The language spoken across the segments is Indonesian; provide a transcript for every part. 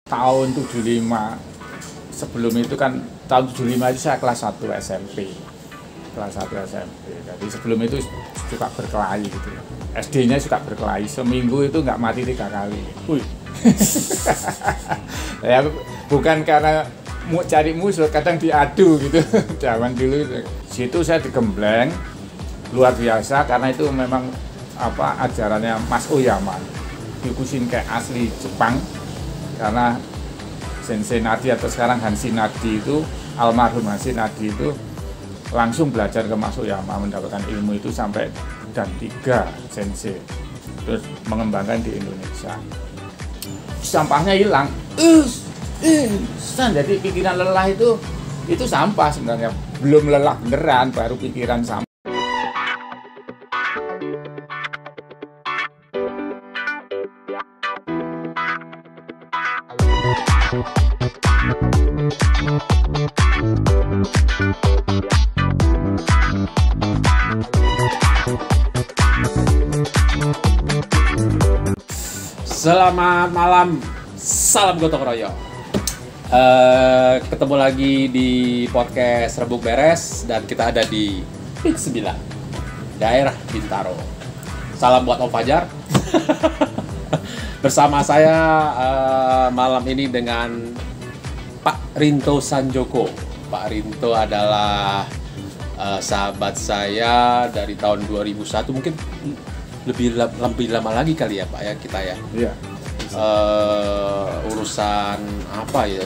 tahun 75. Sebelum itu kan tahun 75 itu saya kelas 1 SMP. Kelas 1 SMP. Jadi sebelum itu suka berkelahi gitu. SD-nya suka berkelahi. Seminggu itu nggak mati 3 kali. Wih. Ya, bukan karena mau cari musuh, kadang diadu gitu. Zaman dulu situ saya digembleng luar biasa karena itu memang ajarannya Mas Oyaman. Dikusin kayak asli Jepang karena Sensei Nadi atau sekarang Hanshi Nadi itu, almarhum Hanshi Nadi itu langsung belajar ke Mas Oyama, mendapatkan ilmu itu sampai dan 3 sensei, terus mengembangkan di Indonesia. Sampahnya hilang, jadi pikiran lelah itu sampah sebenarnya, belum lelah beneran, baru pikiran sampah. Selamat malam, salam gotong royong. Ketemu lagi di podcast Rebuk Beres dan kita ada di Pik 9, daerah Bintaro. Salam buat Om Fajar. Bersama saya malam ini dengan Pak Rinto Sanjoko. Pak Rinto adalah sahabat saya dari tahun 2001, mungkin lebih lama lagi kali ya Pak ya kita ya. Iya. Urusan apa ya?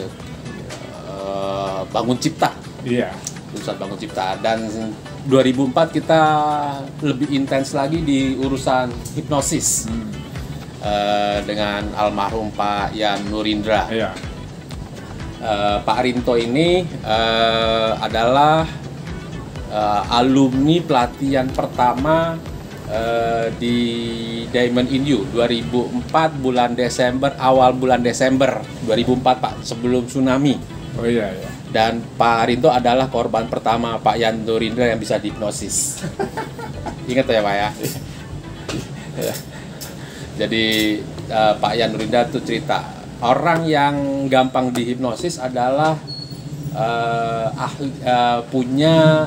Bangun Cipta. Iya. Urusan Bangun Cipta, dan 2004 kita lebih intens lagi di urusan hipnosis dengan almarhum Pak Yan Nurindra. Iya. Pak Rinto ini adalah alumni pelatihan pertama di Diamond in You 2004 bulan Desember, awal bulan Desember 2004 Pak, sebelum tsunami. Oh iya, iya. Dan Pak Rinto adalah korban pertama Pak Yan Nurindra yang bisa dihipnosis. Ingat ya Pak ya? Jadi Pak Yan Nurindra itu cerita, orang yang gampang dihipnosis adalah punya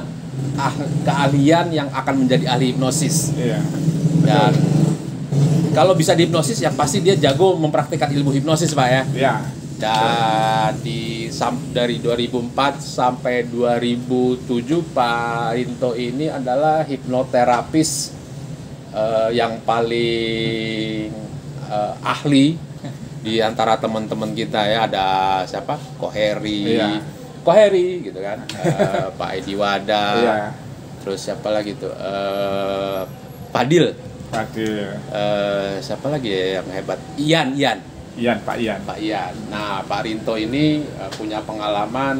keahlian yang akan menjadi ahli hipnosis. Iya. Dan kalau bisa dihipnosis ya pasti dia jago mempraktikkan ilmu hipnosis Pak ya. Iya. Dan dari 2004 sampai 2007 Pak Rinto ini adalah hipnoterapis yang paling ahli di antara teman-teman kita ya. Ada siapa? Koheri. Iya. Koheri gitu kan. Pak Edi Wada. Iya. Terus siapa lagi tuh? Fadil. Siapa lagi ya yang hebat? Ian. Pak Ian. Nah, Pak Rinto ini punya pengalaman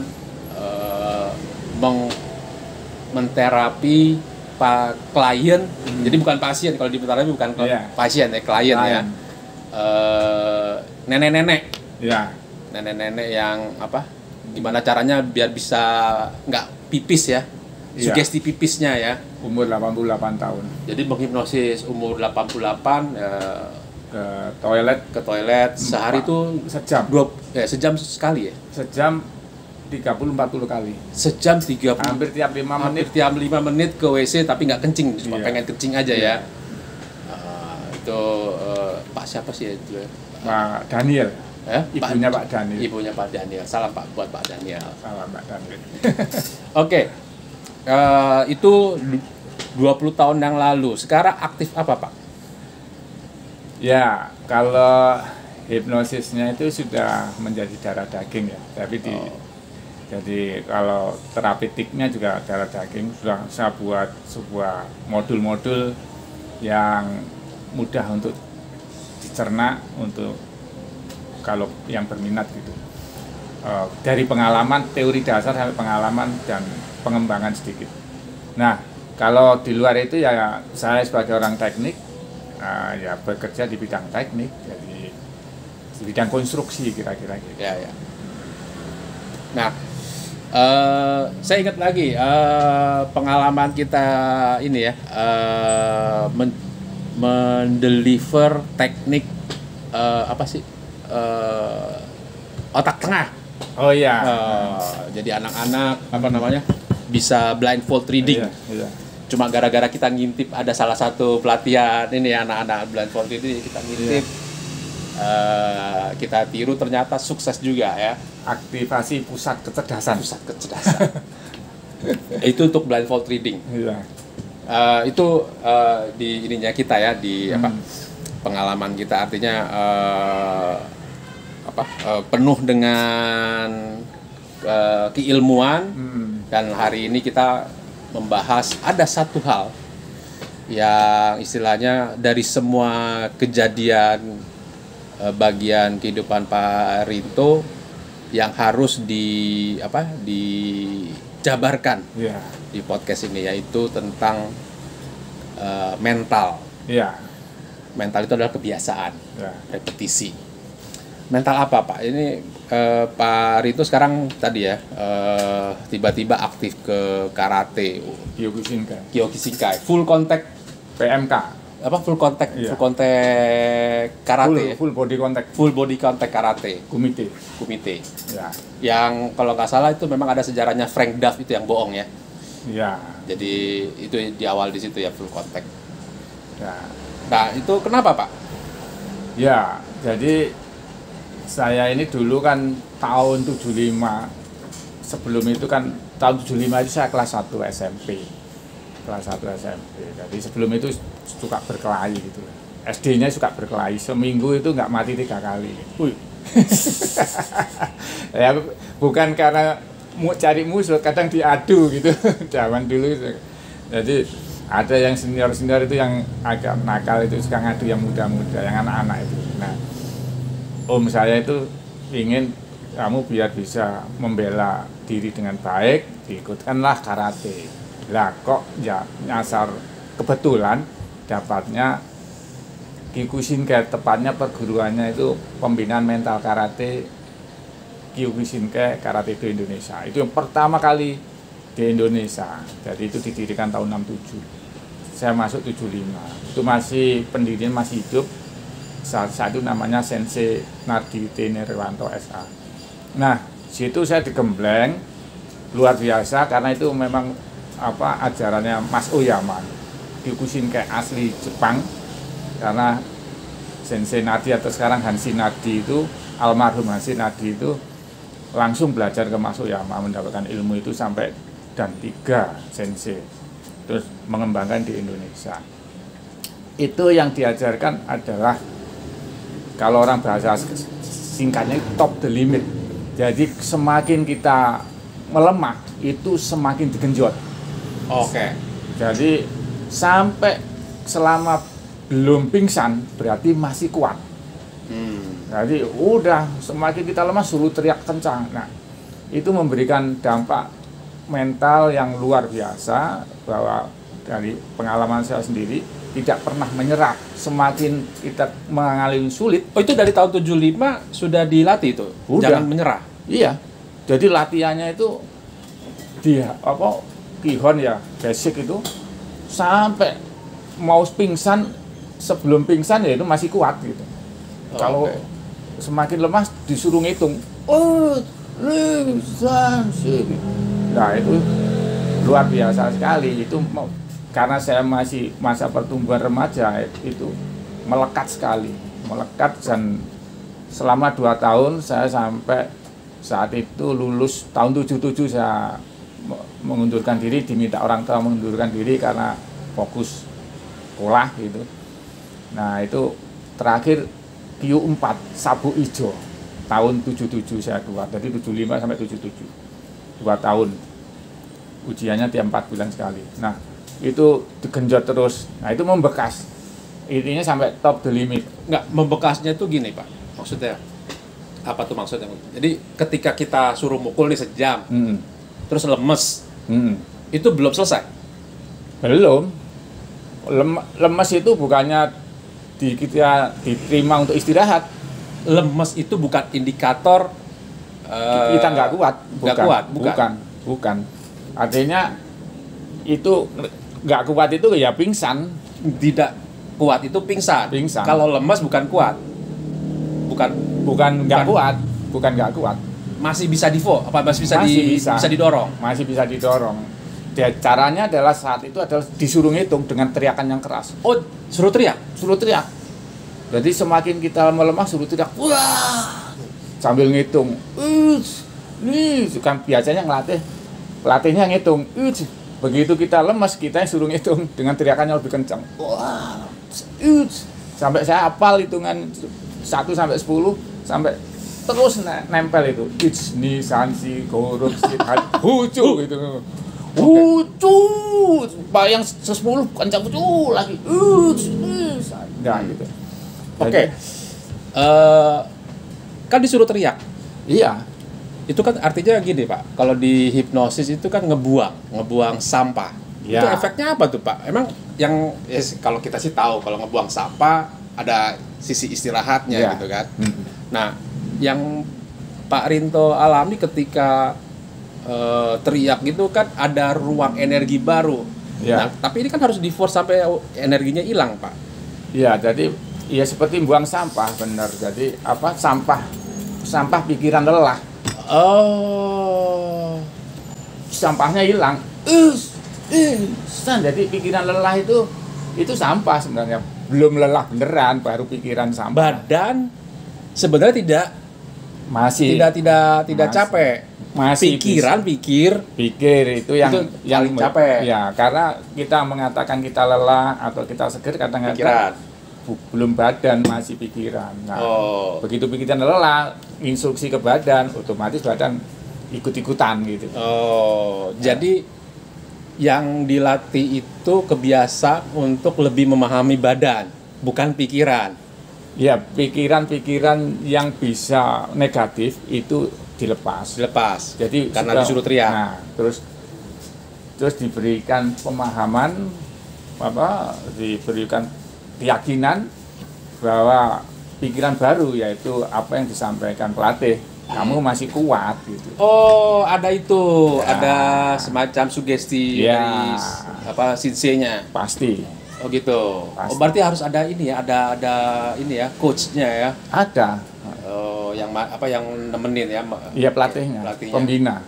menterapi klien. Jadi bukan pasien, kalau di terapi bukan pasien ya, klien ya. Nenek-nenek. Iya. Nenek-nenek yang gimana caranya biar bisa nggak pipis ya. Iya. Sugesti pipisnya ya. Umur 88 tahun. Jadi menghipnosis umur 88 ke toilet sehari itu sejam. Sejam sekali ya. Sejam 30-40 kali. Sejam 30. Hampir tiap 5 menit. Tiap 5 menit ke WC tapi nggak kencing, cuma pengen kencing aja ya. Itu Pak siapa sih itu? Pak Daniel. Ibunya Pak Daniel. Ibunya Pak Daniel. Salam Pak buat Pak Daniel. Salam Pak Daniel. Oke. Itu 20 tahun yang lalu. Sekarang aktif apa Pak? Ya, kalau hipnosisnya itu sudah menjadi darah daging ya. Tapi jadi kalau terapeutiknya juga darah daging. Sudah saya buat sebuah modul-modul yang mudah untuk dicerna untuk kalau yang berminat gitu. Dari pengalaman, teori dasar sampai pengalaman dan pengembangan sedikit. Nah, kalau di luar itu ya saya sebagai orang teknik ya bekerja di bidang teknik, jadi di bidang konstruksi kira-kira gitu. Ya. Nah, saya ingat lagi pengalaman kita ini ya, mendeliver teknik otak tengah. Oh iya. Jadi anak-anak apa namanya bisa blindfold reading. Iya. Cuma gara-gara kita ngintip ada salah satu pelatihan ini anak-anak blindfold reading kita ngintip. Kita tiru ternyata sukses juga ya. Aktivasi pusat kecerdasan. Itu untuk blindfold reading. Iya. Itu di ininya kita ya di pengalaman kita artinya penuh dengan keilmuan dan hari ini kita membahas ada satu hal yang istilahnya dari semua kejadian bagian kehidupan Pak Rinto yang harus dijabarkan di podcast ini, yaitu tentang mental. Mental itu adalah kebiasaan, repetisi. Mental apa Pak? Ini Pak Rinto sekarang tadi ya tiba-tiba aktif ke karate, Kyokushinkai, full contact PMK. Full contact karate, full body contact karate, kumite. Ya. Yang kalau nggak salah itu memang ada sejarahnya Frank Duff itu yang bohong ya. Ya. Jadi itu di awal di situ ya full contact. Ya. Nah itu kenapa Pak? Ya, jadi saya ini dulu kan tahun 75. Sebelum itu kan tahun 75 itu saya kelas 1 SMP. Jadi sebelum itu suka berkelahi gitu. SD-nya suka berkelahi. Seminggu itu nggak mati 3 kali. Ya bukan karena cari musuh, kadang diadu gitu. Zaman dulu itu. Jadi ada yang senior itu yang agak nakal itu suka ngadu yang muda-muda, yang anak-anak itu. Nah, om saya itu ingin kamu biar bisa membela diri dengan baik, ikutkanlah karate. Lah kok ya nyasar kebetulan dapatnya Kyokushinkai, tepatnya perguruannya itu pembinaan mental karate Kyokushinkai Karate Do Indonesia. Itu yang pertama kali di Indonesia. Jadi itu didirikan tahun 67. Saya masuk 75. Itu masih pendirian masih hidup. Saat itu namanya Sensei Nardi Nirwanto SA. Nah, situ saya digembleng luar biasa karena itu memang ajarannya Mas Oyama, Kyokushinkai asli Jepang. Karena Sensei Nardi atau sekarang Hanshi Nardi itu, almarhum Hanshi Nardi itu langsung belajar ke Mas Oyama, mendapatkan ilmu itu sampai dan 3 sensei, terus mengembangkan di Indonesia. Itu yang diajarkan adalah, kalau orang bahasa singkatnya, top the limit. Jadi semakin kita melemah itu semakin digenjot. Oke. Jadi sampai selama belum pingsan berarti masih kuat. Jadi udah semakin kita lemah suruh teriak kencang. Nah, itu memberikan dampak mental yang luar biasa, bahwa dari pengalaman saya sendiri tidak pernah menyerah. Semakin kita mengalami sulit. Oh, itu dari tahun 75 sudah dilatih itu. Udah. Jangan menyerah. Iya. Jadi latihannya itu dia Kihon ya, basic itu sampai mau pingsan, sebelum pingsan ya itu masih kuat gitu. Kalau semakin lemah disuruh ngitung. Nah itu luar biasa sekali. Itu karena saya masih masa pertumbuhan remaja, itu melekat sekali, melekat. Dan selama 2 tahun saya sampai saat itu lulus tahun 77 saya mengundurkan diri, diminta orang tua mengundurkan diri karena fokus sekolah gitu. Nah itu terakhir Q4 Sabu Ijo tahun 77 saya keluar. Jadi 75 sampai 77 2 tahun ujiannya tiap 4 bulan sekali. Nah itu digenjot terus. Nah itu membekas, intinya sampai top the limit. Nggak, membekasnya itu gini Pak, maksudnya apa tuh maksudnya? Jadi ketika kita suruh mukul nih sejam, terus lemes, itu belum selesai? Belum. Lemes itu bukannya kita diterima untuk istirahat. Lemes itu bukan indikator kita nggak kuat. Bukan. Artinya itu nggak kuat itu ya pingsan. Tidak kuat itu pingsan. Kalau lemes bukan kuat. Bukan nggak kuat. bukan nggak kuat. Masih bisa masih bisa bisa didorong. Masih bisa didorong. Dia, caranya adalah saat itu adalah disuruh ngitung dengan teriakan yang keras. Oh, suruh teriak. Jadi semakin kita melemah suruh teriak, wah, sambil ngitung. Nih, kan biasanya pelatihnya ngitung. Begitu kita lemas, kita yang suruh ngitung dengan teriakannya lebih kencang. Wah, sampai saya hafal hitungan 1 sampai 10 sampai terus nempel itu. Ni sansi korupsi hucu gitu. Hucu, bayang 10 kencang hucu lagi. Nah, gitu. Oke. Kan disuruh teriak. Iya. Itu kan artinya gini, Pak. Kalau di hipnosis itu kan ngebuang sampah. Ya. Itu efeknya apa tuh, Pak? Emang yang kalau kita sih tahu kalau ngebuang sampah ada sisi istirahatnya Ya. gitu kan. Nah, yang Pak Rinto alami ketika teriak gitu kan ada ruang energi baru. Ya. Nah, tapi ini kan harus di-force sampai energinya hilang, Pak. Iya, jadi ya seperti buang sampah, benar. Jadi apa? Sampah pikiran lelah. Oh. Sampahnya hilang. Jadi pikiran lelah itu sampah sebenarnya. Belum lelah beneran, baru pikiran sampah. Badan sebenarnya tidak capek. Masih pikir itu yang capek. Ya, karena kita mengatakan kita lelah atau kita seger kadang-kadang belum badan, masih pikiran. Nah, begitu pikiran lelah, instruksi ke badan, otomatis badan ikut-ikutan gitu. Jadi yang dilatih itu kebiasa untuk lebih memahami badan, bukan pikiran. Ya, pikiran-pikiran yang bisa negatif itu dilepas. Jadi karena disuruh teriak. Nah, terus diberikan pemahaman, diberikan keyakinan bahwa pikiran baru, yaitu apa yang disampaikan pelatih, kamu masih kuat gitu. Oh, ada itu, ya. Ada semacam sugesti dari sensei-nya. Pasti. Oh gitu. Pasti. Oh, berarti harus ada ini ya, ada ini ya, coach-nya ya. Ada. Oh, yang nemenin ya? Iya, pelatihnya. Pembina.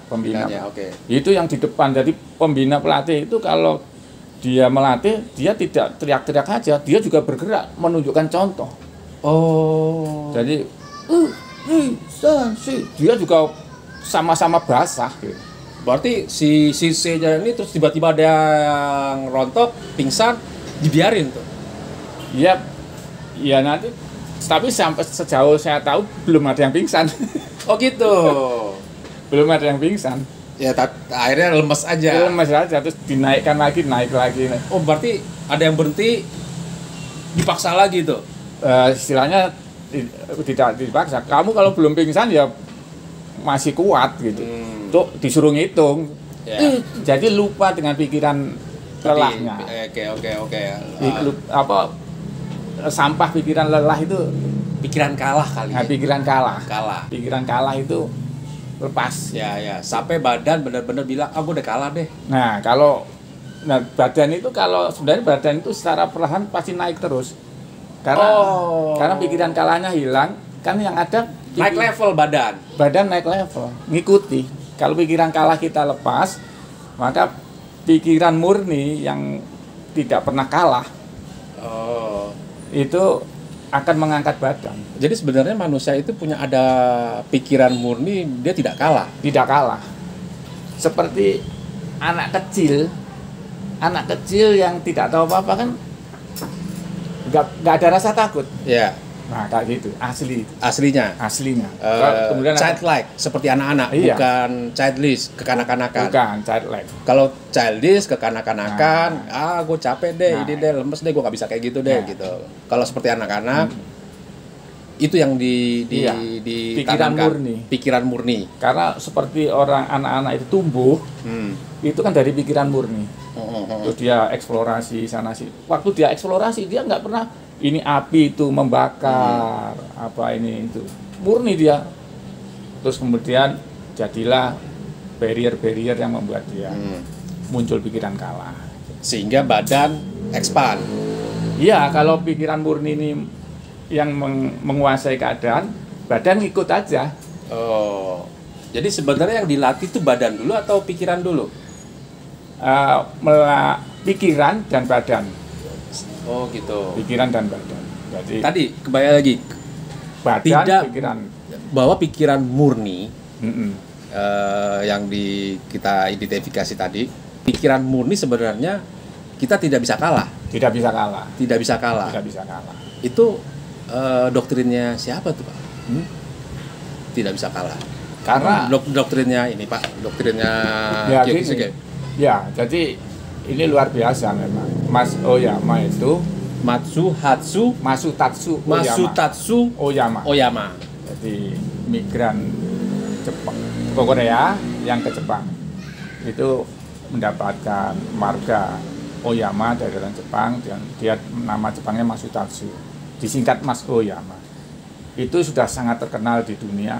Oke. Itu yang di depan. Jadi pembina pelatih itu kalau dia melatih, dia tidak teriak-teriak aja, dia juga bergerak menunjukkan contoh. Oh. Jadi dia juga sama-sama basah gitu. Berarti si C-nya ini terus tiba-tiba ada yang rontok, pingsan, dibiarin tuh. Iya. Ya nanti, tapi sampai sejauh saya tahu belum ada yang pingsan. Oh gitu. Belum ada yang pingsan. Ya akhirnya lemes aja. Lemes aja, terus dinaikkan lagi, naik lagi. Oh berarti ada yang berhenti, dipaksa lagi tuh? Istilahnya tidak dipaksa. Kamu kalau belum pingsan ya masih kuat gitu. Tuh disuruh ngitung. Yeah. Jadi lupa dengan pikiran lelahnya. Oke. Sampah pikiran lelah itu pikiran kalah kali. Nah, pikiran kalah. Pikiran kalah itu lepas. Ya. Sampai badan benar-benar bilang, aku udah kalah deh. Nah, badan itu sebenarnya badan itu secara perlahan pasti naik terus. Karena pikiran kalahnya hilang, kan yang ada naik level badan. Badan naik level, ngikuti. Kalau pikiran kalah kita lepas, maka pikiran murni yang tidak pernah kalah itu akan mengangkat badan. Jadi sebenarnya manusia itu punya ada pikiran murni, dia tidak kalah. Tidak kalah. Seperti anak kecil yang tidak tahu apa-apa kan nggak ada rasa takut. Ya. Nah, kayak gitu, aslinya. Kemudian childlike, seperti anak-anak, iya. Bukan childish, kekanak-kanakan. Bukan childlike. Kalau childish, kekanak-kanakan, gue capek deh, ini deh, lemes deh, gue nggak bisa kayak gitu deh, gitu. Kalau seperti anak-anak, itu yang pikiran murni. Karena seperti orang anak-anak itu tumbuh, itu kan dari pikiran murni. Terus dia eksplorasi sana sih. Waktu dia eksplorasi, dia nggak pernah ini api itu membakar, apa ini itu. Murni dia. Terus kemudian jadilah barrier-barrier yang membuat dia muncul pikiran kalah. Sehingga badan expand. Iya, kalau pikiran murni ini yang menguasai keadaan, badan ikut aja. Oh, jadi sebenarnya yang dilatih itu badan dulu atau pikiran dulu? Pikiran dan badan. Oh gitu. Pikiran dan badan. Jadi Tadi kembali lagi, badan, tidak pikiran. bahwa pikiran murni Mm-mm. yang kita identifikasi tadi, pikiran murni sebenarnya kita tidak bisa kalah. Tidak bisa kalah. Tidak bisa kalah. Tidak bisa kalah. Itu doktrinnya siapa tuh Pak? Hmm? Tidak bisa kalah. Karena doktrinnya ini Pak, doktrinnya ya Kiyosaki. gini. Ya, jadi ini luar biasa memang. Mas Oyama itu Masutatsu Oyama. Oyama. Jadi migran Jepang ke Korea yang ke Jepang itu mendapatkan marga Oyama dari orang Jepang, dan dia nama Jepangnya Masutatsu, disingkat Mas Oyama. Itu sudah sangat terkenal di dunia.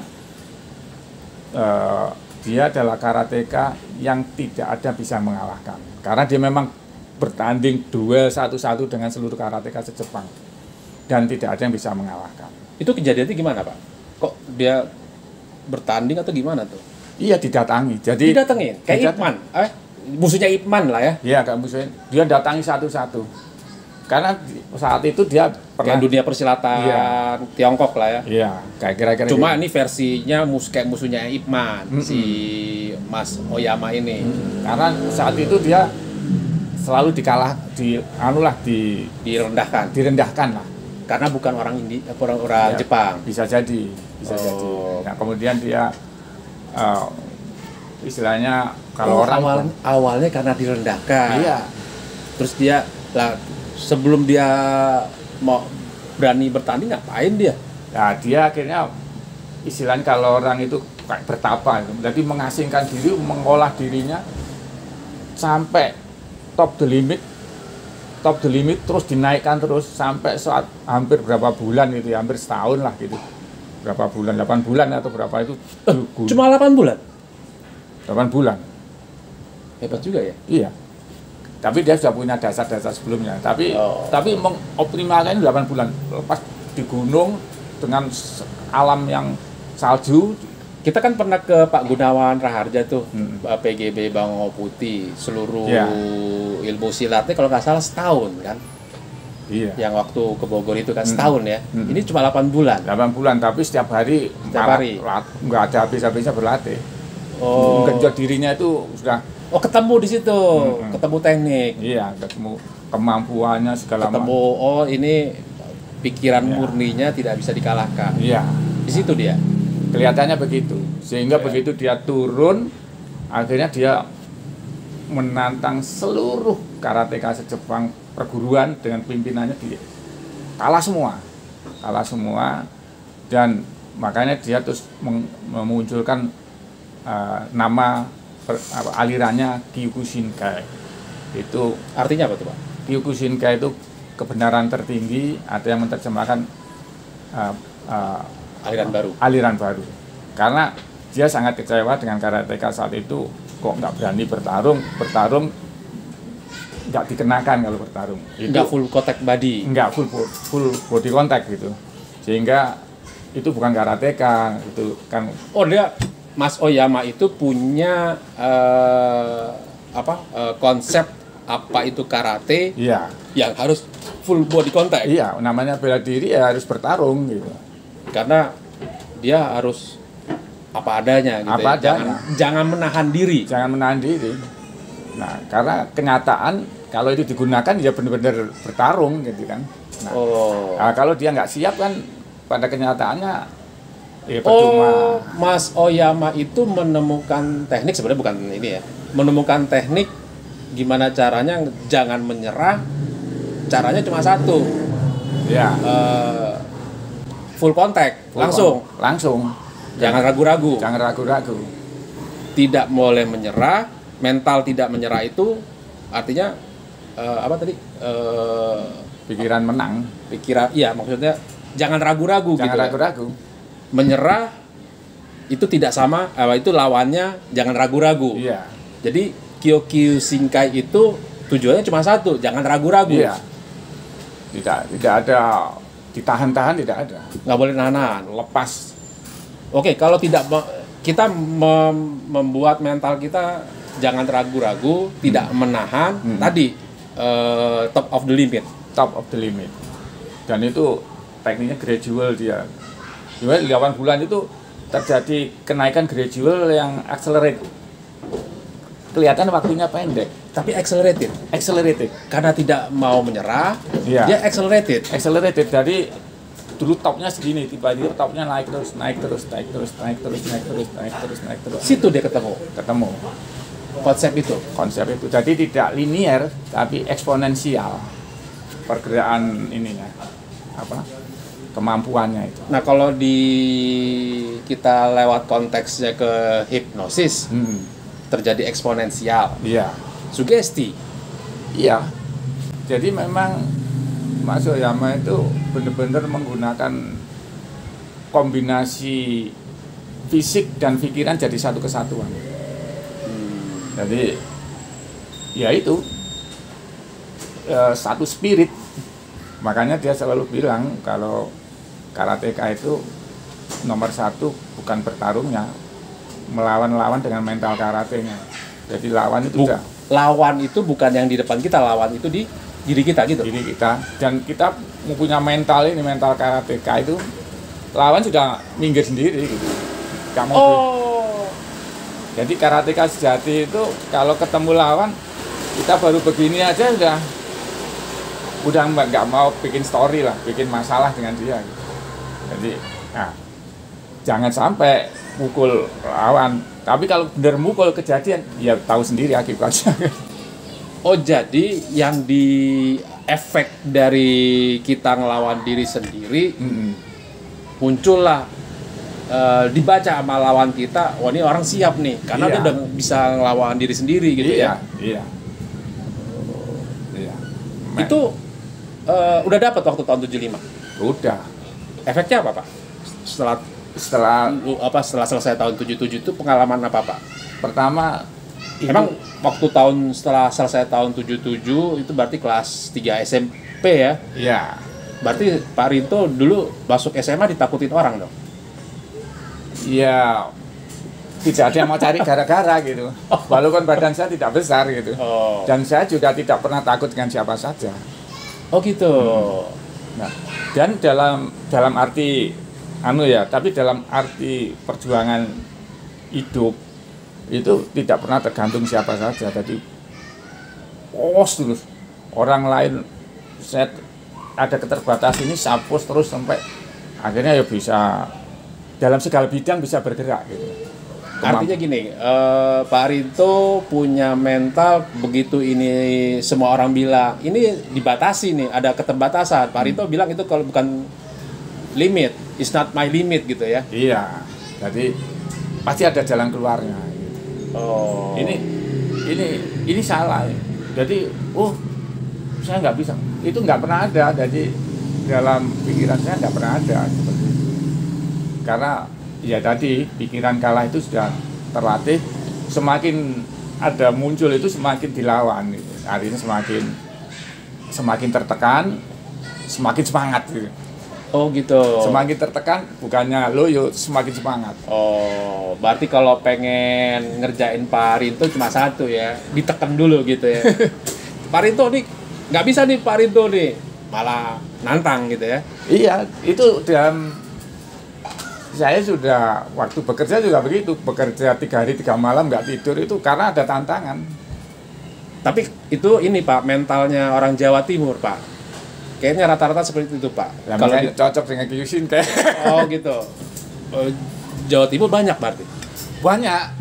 Dia adalah karateka yang tidak ada bisa mengalahkan, karena dia memang bertanding duel satu-satu dengan seluruh karateka se-Jepang, dan tidak ada yang bisa mengalahkan. Itu kejadiannya gimana Pak? Kok dia bertanding atau gimana tuh? Iya, didatangi. Jadi Didatengin kayak Ip Man, musuhnya Ip Man lah ya. iya, kayak musuhnya. Dia datangi satu-satu. Karena saat itu dia Kayak dunia persilatan Tiongkok lah ya. Iya, kayak kira-kira Cuma gitu. ini versinya kayak musuhnya Ip Man, si Mas Oyama ini. Karena saat itu dia selalu direndahkan lah. Karena bukan orang orang Ya, Jepang. Bisa jadi. Nah, kemudian dia istilahnya kalau orang awalnya karena direndahkan. iya, Terus dia sebelum dia mau berani bertanding ngapain dia? nah dia akhirnya istilahnya kalau orang itu kayak bertapa, jadi mengasingkan diri, mengolah dirinya sampai top the limit terus dinaikkan terus sampai saat hampir berapa bulan gitu ya, hampir setahun lah gitu, berapa bulan, 8 bulan atau berapa itu Cuma 8 bulan? 8 bulan. Hebat juga ya? Iya, tapi dia sudah punya dasar-dasar sebelumnya, tapi mengoptimalkan 8 bulan lepas di gunung dengan alam yang salju. Kita kan pernah ke Pak Gunawan Raharja tuh, PGB Bango Putih, seluruh ilmu silatnya kalau nggak salah setahun kan? Iya. Yang waktu ke Bogor itu kan setahun ya. Ini cuma 8 bulan. 8 bulan, tapi setiap hari nggak ada habis-habisnya berlatih. Menggenjot dirinya itu sudah. Oh, ketemu di situ, ketemu teknik. Iya, ketemu kemampuannya segala macam. Ketemu, oh ini pikiran murninya tidak bisa dikalahkan. Iya. Di situ dia. Kelihatannya begitu. Sehingga begitu dia turun, akhirnya dia menantang seluruh karateka se-Jepang perguruan dengan pimpinannya, dia kalah semua, dan makanya dia terus memunculkan nama alirannya Kyokushinkai. Itu artinya apa tuh Pak? Kyokushinkai itu kebenaran tertinggi, atau yang menerjemahkan aliran baru. Karena dia sangat kecewa dengan karateka saat itu, kok nggak berani bertarung nggak dikenakan kalau bertarung. Nggak full contact body. Nggak full body contact gitu. Sehingga itu bukan karateka, itu kan. Oh, dia Mas Oyama itu punya konsep apa itu karate, iya, yang harus full body contact. Iya, namanya bela diri ya harus bertarung gitu. Karena dia harus apa adanya gitu. Apa adanya. Jangan menahan diri. Jangan menahan diri. Nah, karena kenyataan kalau itu digunakan ya benar-benar bertarung gitu kan. Nah, kalau dia nggak siap kan pada kenyataannya ya percuma. Mas Oyama itu menemukan teknik, sebenarnya bukan ini ya. Menemukan teknik gimana caranya jangan menyerah. Caranya cuma satu. Ya. Full contact, langsung. Jangan ragu-ragu. Tidak boleh menyerah. Mental tidak menyerah itu artinya apa tadi? Pikiran menang. Iya, maksudnya jangan ragu-ragu. Jangan ragu-ragu. Menyerah itu tidak sama, itu lawannya jangan ragu-ragu. Iya. Jadi Kyokushinkai itu tujuannya cuma satu, jangan ragu-ragu. Iya. Tidak ada ditahan-tahan, tidak ada. Nggak boleh nahan. Oke, kalau tidak kita membuat mental kita jangan ragu-ragu, tidak menahan tadi top of the limit. Top of the limit. Dan itu tekniknya gradual dia. Jadi 8 bulan itu terjadi kenaikan gradual yang accelerate. Kelihatan waktunya pendek, Tapi accelerated. accelerated. Karena tidak mau menyerah, Iya. dia accelerated. Accelerated. Jadi dulu topnya segini, tiba-tiba topnya naik terus, naik terus, naik terus, naik terus, naik terus, naik terus, naik terus. Situ dia ketemu konsep itu. Konsep itu. Jadi tidak linear tapi eksponensial pergerakan ininya, apa, kemampuannya itu. Nah, kalau kita lewat konteksnya ke hipnosis, terjadi eksponensial. Iya. Sugesti. Iya. Jadi memang Mas Oyama itu benar-benar menggunakan kombinasi fisik dan pikiran jadi satu kesatuan. Jadi ya itu satu spirit. Makanya dia selalu bilang kalau karateka itu nomor 1 bukan bertarungnya, melawan lawan dengan mental karatenya. Jadi lawan itu udah Lawan itu bukan yang di depan kita, lawan itu di diri kita gitu. diri kita, dan kita mempunyai mental ini, mental karateka itu lawan sudah minggir sendiri gitu. Kamu jadi karateka sejati itu kalau ketemu lawan kita baru begini aja udah nggak mau bikin story lah, bikin masalah dengan dia gitu. Jadi jangan sampai mukul lawan, tapi kalau benar mukul kejadian ya tahu sendiri akibatnya. Oh, jadi yang di efek dari kita ngelawan diri sendiri muncullah dibaca sama lawan kita, wah ini orang siap nih karena dia udah bisa ngelawan diri sendiri gitu ya. Iya. Itu udah dapat waktu tahun 75. Udah. Efeknya apa, Pak? Setelah selesai tahun 77 itu pengalaman apa, Pak? Pertama Emang waktu setelah selesai tahun 77 itu berarti kelas 3 SMP ya? Iya. Berarti Pak Rinto dulu masuk SMA ditakutin orang dong? Iya. Tidak ada yang mau cari gara-gara gitu. Walaupun badan saya tidak besar gitu. Dan saya juga tidak pernah takut dengan siapa saja. Oh gitu. Nah, dan dalam arti tapi dalam arti perjuangan hidup itu tidak pernah tergantung siapa saja. Jadi terus orang lain, saya ada keterbatasan ini, saya terus sampai akhirnya ya bisa dalam segala bidang bisa bergerak gitu. Artinya gini, Pak Rinto punya mental begitu ini semua orang bilang ini dibatasi nih, ada keterbatasan. Pak Rinto bilang itu kalau bukan limit, it's not my limit gitu ya. Iya, jadi pasti ada jalan keluarnya. Gitu. Ini salah. Jadi saya nggak bisa. Itu nggak pernah ada. Jadi dalam pikiran saya nggak pernah ada seperti itu. Karena ya tadi pikiran kalah itu sudah terlatih, semakin ada muncul itu semakin dilawan gitu. Artinya semakin tertekan, semakin semangat gitu. Oh gitu. Semakin tertekan, bukannya loyo, semakin semangat. Oh, berarti kalau pengen ngerjain Pak Rinto cuma satu ya, ditekan dulu gitu ya. Pak Rinto nih nggak bisa nih, Pak Rinto nih malah nantang gitu ya. Iya, itu saya sudah waktu bekerja juga begitu, bekerja 3 hari 3 malam nggak tidur itu karena ada tantangan. Tapi itu ini Pak, mentalnya orang Jawa Timur Pak. Kayaknya rata-rata seperti itu Pak. Ya, kalau cocok dengan Kyushin kayak. Oh gitu. Jawa Timur banyak berarti. Banyak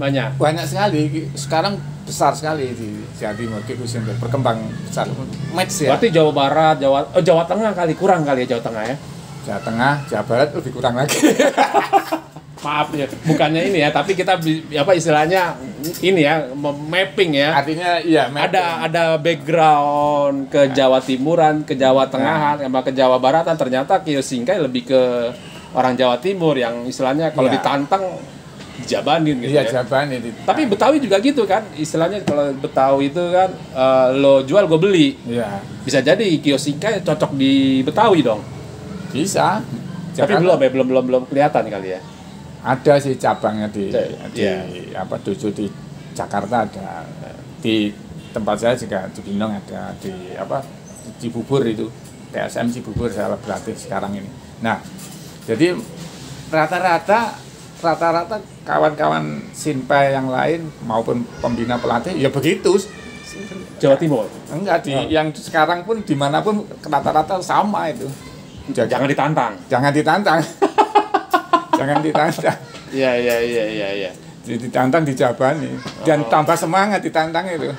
sekali. Sekarang besar sekali di Jawa Timur Kyushin berkembang besar. Match ya. Berarti Jawa Barat, Jawa Tengah kurang kali ya, Jawa Tengah ya. Jawa Tengah, Jawa Barat lebih kurang lagi. Maaf ya, bukannya ini ya, tapi kita istilahnya ini ya, mapping ya. Artinya iya, ada background ke Jawa Timuran, ke Jawa Tengahan, sama ke Jawa Baratan. Ternyata Kiyoshinkai lebih ke orang Jawa Timur yang istilahnya kalau ditantang dijabanin gitu. Iya, jabanin. Tapi Betawi juga gitu kan, istilahnya kalau Betawi itu kan lo jual gue beli. Iya. Bisa jadi Kiyoshinkai cocok di Betawi dong. Bisa. Tapi belum kelihatan kali ya. Ada sih cabangnya di Iya. apa Dojo di Jakarta ada, di tempat saya juga di Binong ada, di apa di Cibubur itu TSM Cibubur saya berlatih sekarang ini. Nah, jadi rata-rata kawan-kawan Sinpai yang lain maupun pembina pelatih ya begitu. Jawa Timur. Enggak yang sekarang pun dimanapun rata-rata sama itu. Jangan ditantang. Jangan ditantang. Jangan ditantang. Iya. Jadi ditantang dijabani dan tambah semangat ditantang itu.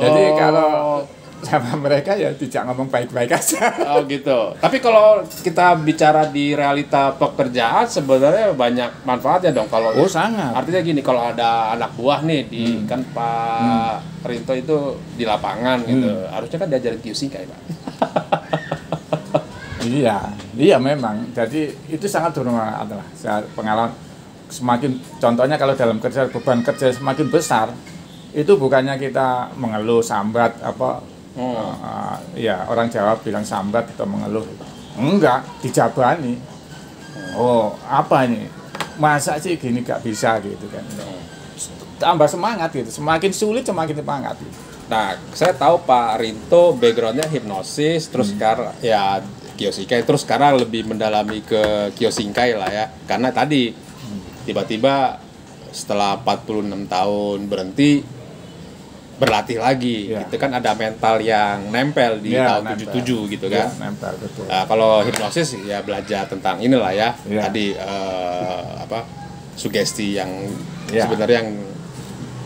Jadi kalau sama mereka ya tidak ngomong baik-baik aja. Oh gitu. Tapi kalau kita bicara di realita pekerjaan sebenarnya banyak manfaatnya dong kalau. Oh sangat. Artinya gini, kalau ada anak buah nih di kan Pak Rinto itu di lapangan gitu. Harusnya kan diajarin Kyokushinkai, Pak. Iya memang. Jadi itu sangat bermanfaat lah. Saya pengalaman semakin contohnya kalau dalam kerja beban kerja semakin besar itu bukannya kita mengeluh sambat apa ya orang Jawa bilang sambat atau mengeluh, enggak, dijabani. Oh apa ini, masa sih gini gak bisa gitu kan, tambah semangat gitu, semakin sulit semakin semangat gitu. Nah, saya tahu Pak Rinto backgroundnya hipnosis, terus sekarang ya Kyokushinkai, terus sekarang lebih mendalami ke Kyokushinkai lah ya, karena tadi tiba-tiba setelah 46 tahun berhenti berlatih lagi, itu kan ada mental yang nempel di tahun 77 gitu kan. Nempel, betul. Nah, kalau hipnosis ya belajar tentang inilah ya, tadi apa sugesti yang sebenarnya yang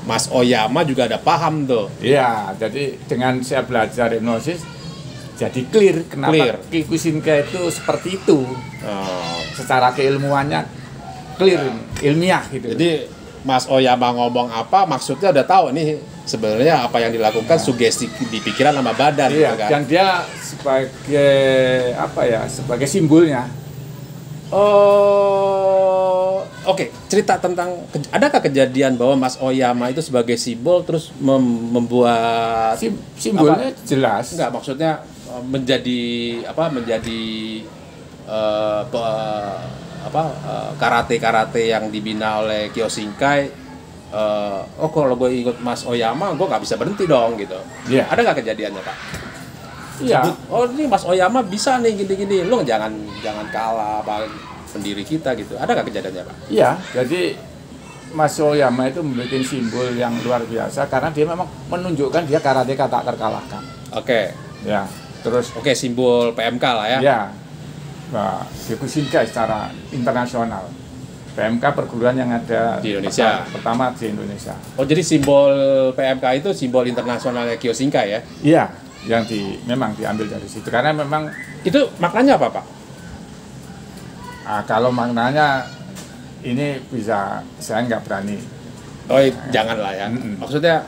Mas Oyama juga ada paham tuh. Iya, jadi dengan saya belajar hipnosis jadi clear kenapa Kyokushinkai itu seperti itu. Secara keilmuannya clear, ilmiah gitu. Jadi Mas Oyama ngomong apa maksudnya udah tahu nih sebenarnya apa yang dilakukan sugesti di pikiran sama badan gitu kan. Dan dia sebagai apa ya, sebagai simbolnya. Oke. Cerita tentang adakah kejadian bahwa Mas Oyama itu sebagai simbol terus membuat simbolnya jelas. Enggak, maksudnya menjadi karate yang dibina oleh Kyokushinkai. Kalau gue ikut Mas Oyama, gue nggak bisa berhenti dong gitu. Yeah. Ada nggak kejadiannya, Pak? Iya. Ini Mas Oyama bisa nih gini-gini, lo jangan kalah Pak pendiri kita gitu. Ada nggak kejadiannya, Pak? Iya. Jadi Mas Oyama itu membuat simbol yang luar biasa karena dia memang menunjukkan dia karateka tak terkalahkan. Oke. Ya. Terus. Oke, simbol PMK lah ya. Ya. Nah, Kyokushinkai secara internasional. PMK perguruan yang ada di Indonesia. Pertama di Indonesia. Oh, jadi simbol PMK itu simbol internasionalnya Kyokushinkai ya? Iya, yang memang diambil dari situ karena memang itu maknanya apa, Pak? Kalau maknanya ini bisa saya nggak berani. Oh, janganlah ya. Maksudnya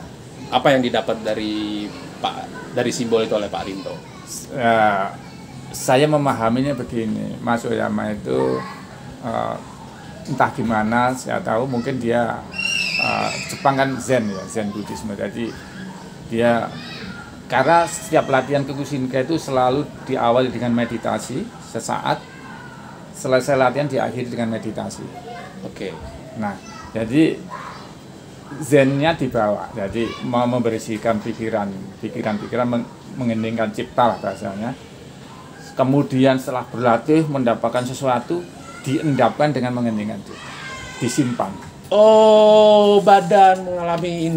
apa yang didapat dari simbol itu oleh Pak Rinto? Saya memahaminya begini, Mas Oyama itu entah gimana, saya tahu mungkin dia Jepang kan Zen ya, Zen Buddhisme. Jadi dia karena setiap latihan Kyokushinkai itu selalu diawali dengan meditasi sesaat, selesai latihan diakhiri dengan meditasi. Oke. Nah, jadi Zennya dibawa, jadi mau membersihkan pikiran, mengeningkan cipta lah bahasanya. Kemudian setelah berlatih mendapatkan sesuatu, diendapkan dengan mengeningkan cipta, disimpan. Oh, badan mengalami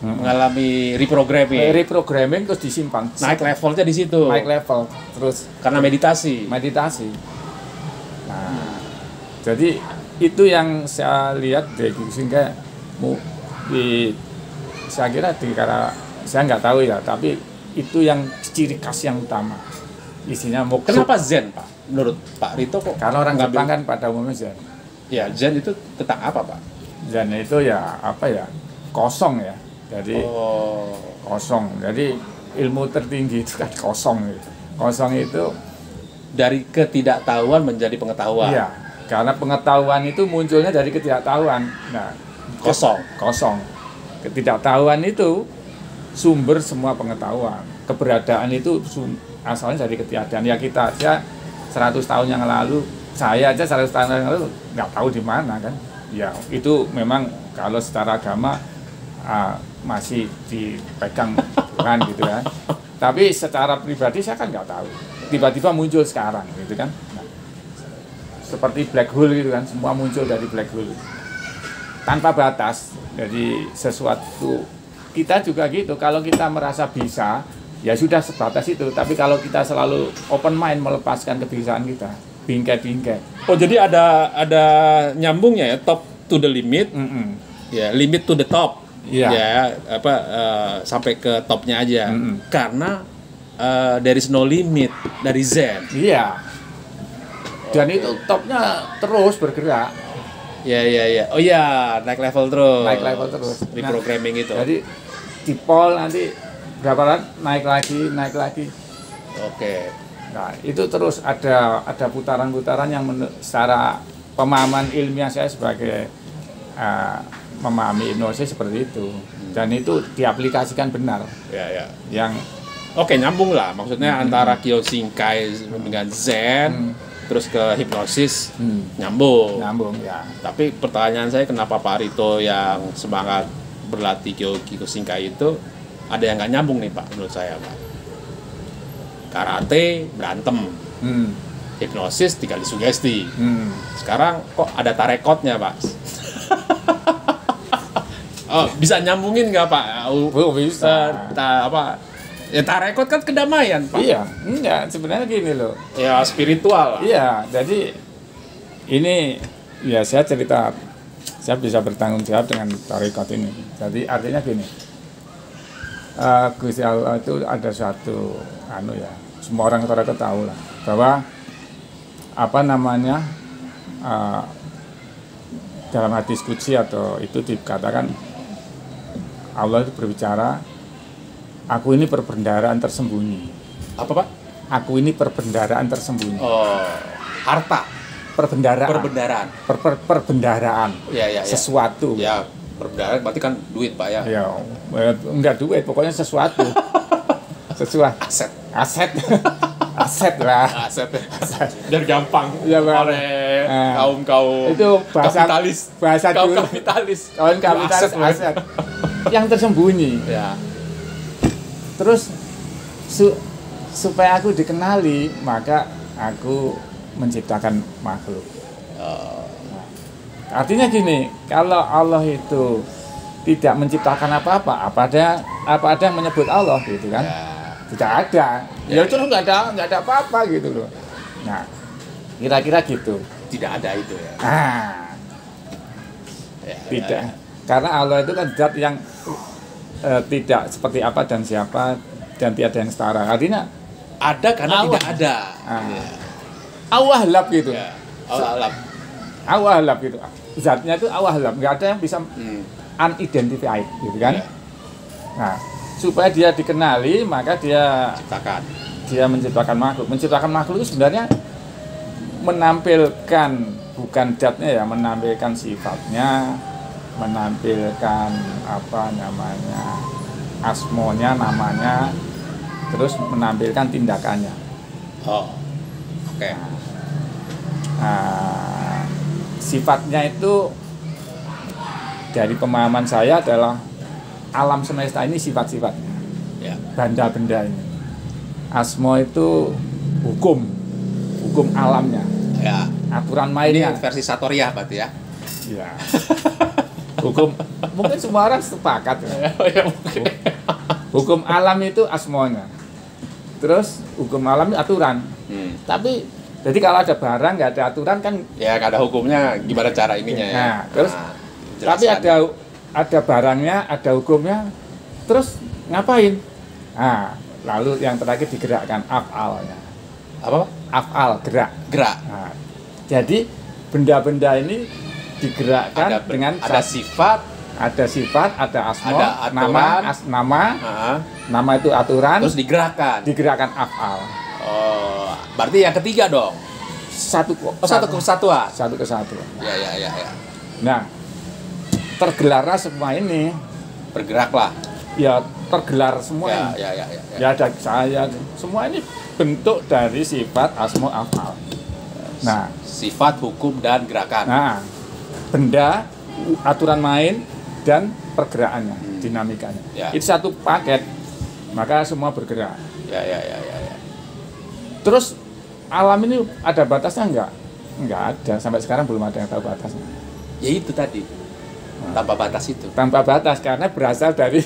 mengalami reprogramming terus disimpan. Naik levelnya di situ. Naik level terus karena meditasi. Nah, jadi itu yang saya lihat dari Kyokushinkai saya kira saya nggak tahu ya, tapi itu yang ciri khas yang utama. Isinya moksha. Kenapa Zen, Pak? Menurut Pak Rinto kok? Karena orang Jepang kan pada umumnya Zen. Ya, Zen itu tentang apa, Pak? Zen itu ya apa ya? Kosong ya. Jadi kosong. Jadi ilmu tertinggi itu kan kosong gitu. Kosong itu dari ketidaktahuan menjadi pengetahuan. Iya. Karena pengetahuan itu munculnya dari ketidaktahuan. Nah, kosong. Ketidaktahuan itu sumber semua pengetahuan. Keberadaan itu asalnya dari ketiadaan. Ya kita aja 100 tahun yang lalu, saya aja 100 tahun yang lalu nggak tahu di mana kan. Ya itu memang kalau secara agama masih dipegang Tuhan gitu kan. Tapi secara pribadi saya kan nggak tahu. Tiba-tiba muncul sekarang gitu kan. Nah, seperti black hole gitu kan, semua muncul dari black hole. Tanpa batas. Jadi sesuatu kita juga gitu. Kalau kita merasa bisa, ya sudah sebatas itu. Tapi kalau kita selalu open mind melepaskan kebisaan kita, bingkai-bingkai. Oh, jadi ada nyambungnya ya, top to the limit. Ya, limit to the top. Iya. Ya, sampai ke topnya aja. Karena there is no limit dari Zen. Iya. Dan itu topnya terus bergerak. Ya. Oh iya, naik level terus. Naik level terus. Reprogramming itu. Jadi di pol nanti berapa lama naik lagi. Oke. Nah, itu terus ada putaran-putaran yang secara pemahaman ilmiah saya sebagai memahami hipnosis seperti itu. Dan itu diaplikasikan benar. Ya. Yang Oke, nyambung lah. Maksudnya antara Kyokushinkai dengan Zen terus ke hipnosis nyambung ya. Tapi pertanyaan saya, kenapa Pak Rito yang semangat berlatih Kyokushinkai itu ada yang nggak nyambung nih Pak, menurut saya Pak. Karate berantem, hipnosis tinggal disugesti. Sekarang kok ada tarekotnya Pak? Oh, bisa nyambungin nggak Pak? Bisa. Ya tarekot kan kedamaian Pak. Iya, enggak, sebenarnya gini loh. Ya spiritual. Iya, jadi ini ya saya bisa bertanggung jawab dengan tarekat ini. Jadi artinya gini, Gusti Allah itu ada suatu semua orang tarekat tahu lah bahwa dalam hadis qudsi atau itu dikatakan Allah itu berbicara, aku ini perbendaharaan tersembunyi. Apa Pak? Aku ini perbendaharaan tersembunyi. Oh, harta. Perbendaharaan. Perbendaharaan. Ya. Sesuatu. Ya, perbendaharaan berarti kan duit Pak ya. Ya, enggak duit, pokoknya sesuatu. Aset lah. Aset. Biar gampang. Ya, oleh kaum itu bahasa kaum dulu. kapitalis. Kaum kapitalis aset. Yang tersembunyi. Ya. Terus supaya aku dikenali, maka aku menciptakan makhluk. Artinya gini, kalau Allah itu tidak menciptakan apa-apa, apa ada yang menyebut Allah gitu kan? Ya. Tidak ada. Ya terus nggak ada apa-apa gitu loh. Nah, kira-kira gitu. Tidak ada itu ya. Tidak. Karena Allah itu kan zat yang tidak seperti apa dan siapa dan tiada yang setara. Artinya ada karena tidak ada. Awahlab gitu. Ya. Awahlab gitu. Zatnya itu awahlab, nggak ada yang bisa unidentified gitu kan. Ya. Nah, supaya dia dikenali, maka dia menciptakan makhluk. Menciptakan makhluk itu sebenarnya menampilkan bukan zatnya ya, menampilkan sifatnya, menampilkan asmonya, namanya, terus menampilkan tindakannya. Oh, oke. Sifatnya itu dari pemahaman saya adalah alam semesta ini sifat-sifatnya, benda-benda ini. Asmo itu hukum alamnya, aturan mainnya. Ini versi Satoriah berarti ya? Iya. Hukum, mungkin semua orang sepakat ya. Hukum alam itu asmonya. Terus hukum alam itu aturan. Tapi jadi kalau ada barang nggak ada aturan kan? Ya nggak ada hukumnya, gimana cara ininya ya? Nah, terus tapi ada barangnya, ada hukumnya. Terus ngapain? Nah, lalu yang terakhir digerakkan af'alnya. Apa? Af'al, gerak. Nah, jadi benda-benda ini digerakkan dengan ada sifat, ada asmo, ada aturan, nama itu aturan, terus digerakkan af'al. Oh, berarti yang ketiga dong. Satu kesatuan. Satu kesatuan. Ya. Nah, tergelarlah semua ini. Bergeraklah. Ya, tergelar semua ini. Ya ada saya. Semua ini bentuk dari sifat asmo af'al. Nah, sifat, hukum dan gerakan. Nah, benda, aturan main, dan pergerakannya, dinamikanya. Ya. Itu satu paket, maka semua bergerak. Ya. Terus alam ini ada batasnya enggak ada, sampai sekarang belum ada yang tahu batasnya. Ya itu tadi, tanpa batas itu. Tanpa batas, karena berasal dari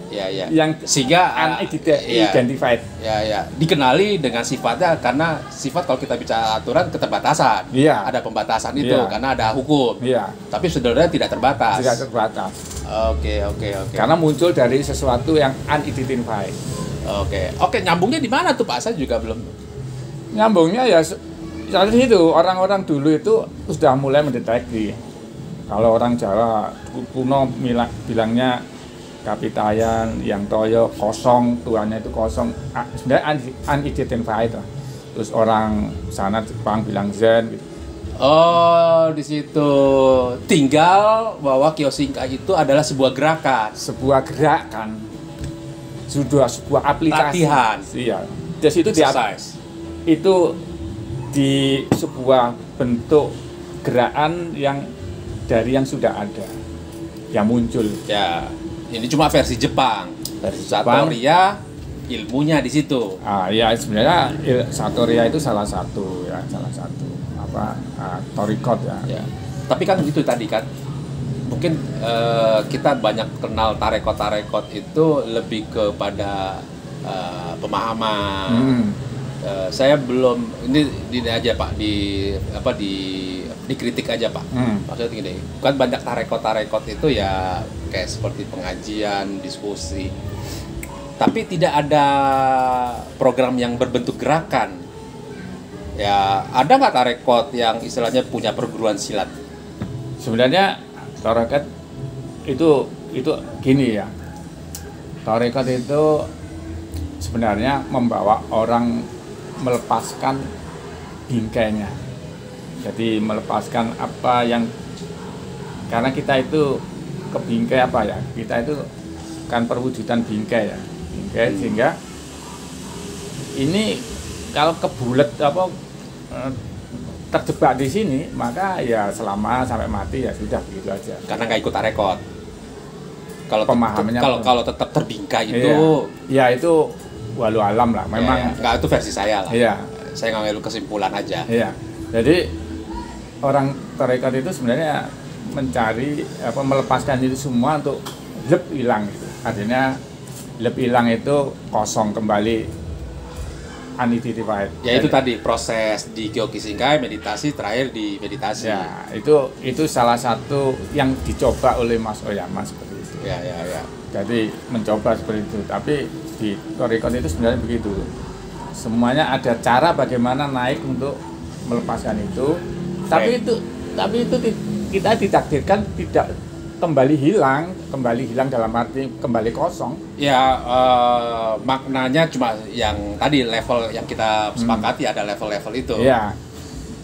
Ya. yang Sehingga unidentified. Ya. Dikenali dengan sifatnya, karena sifat kalau kita bicara aturan keterbatasan. Iya. Ada pembatasan itu Iya. karena ada hukum. Iya, Tapi sebenarnya tidak terbatas. tidak terbatas. Oke. Karena muncul dari sesuatu yang unidentified. Oke, nyambungnya di mana tuh Pak? Saya juga belum. Nyambungnya ya dari situ, orang-orang dulu itu sudah mulai mendeteksi. Kalau orang Jawa kuno bilangnya kapitayan, yang toyo kosong, tuannya itu kosong, sebenarnya unidentified. Terus orang sana Jepang bilang zen gitu. Oh, di situ tinggal bahwa Kyokushinkai itu adalah sebuah gerakan, Sebuah gerakan, sudah sebuah aplikasi. latihan, Iya. Terus itu exercise. itu di sebuah bentuk gerakan yang dari yang sudah ada, yang muncul. Ya, ini cuma versi Jepang. Versi Jepang. Satoriya ilmunya di situ. Ya sebenarnya Satoriya itu salah satu torikot ya. Ya. Tapi kan itu tadi kan, mungkin kita banyak kenal tarekot itu lebih kepada pemahaman. Saya belum ini aja Pak, dikritik aja Pak. Maksudnya gini, kan banyak tarekot itu ya kayak seperti pengajian, diskusi, tapi tidak ada program yang berbentuk gerakan. Ya, ada nggak tarekot yang istilahnya punya perguruan silat? Sebenarnya tarekat itu gini ya. Tarekat itu sebenarnya membawa orang melepaskan bingkainya. Jadi melepaskan apa yang, karena kita itu kebingkai apa ya? Kita itu kan perwujudan bingkai ya. Bingkai sehingga ini kalau kebulet terjebak di sini, maka ya selama sampai mati ya sudah begitu aja. Karena nggak ikut tarekot. Kalau Pemahamannya kalau tetap terbingkai itu, ya itu walau alam lah. Memang nggak, itu versi saya lah. Iya. Saya ngambil kesimpulan aja. Iya. Jadi orang tarekat itu sebenarnya mencari melepaskan itu semua untuk lep hilang gitu. Artinya lep hilang itu kosong kembali, unidentified. Ya itu tadi proses di Kyokushinkai, meditasi, terakhir di meditasi. Ya, itu salah satu yang dicoba oleh Mas Oyama seperti itu. Ya. Jadi mencoba seperti itu. Tapi di tarekat itu sebenarnya begitu. Semuanya ada cara bagaimana naik untuk melepaskan itu. Tapi itu kita ditakdirkan tidak kembali hilang dalam arti kembali kosong. Ya, maknanya cuma yang tadi level yang kita sepakati, ada level-level itu. Iya.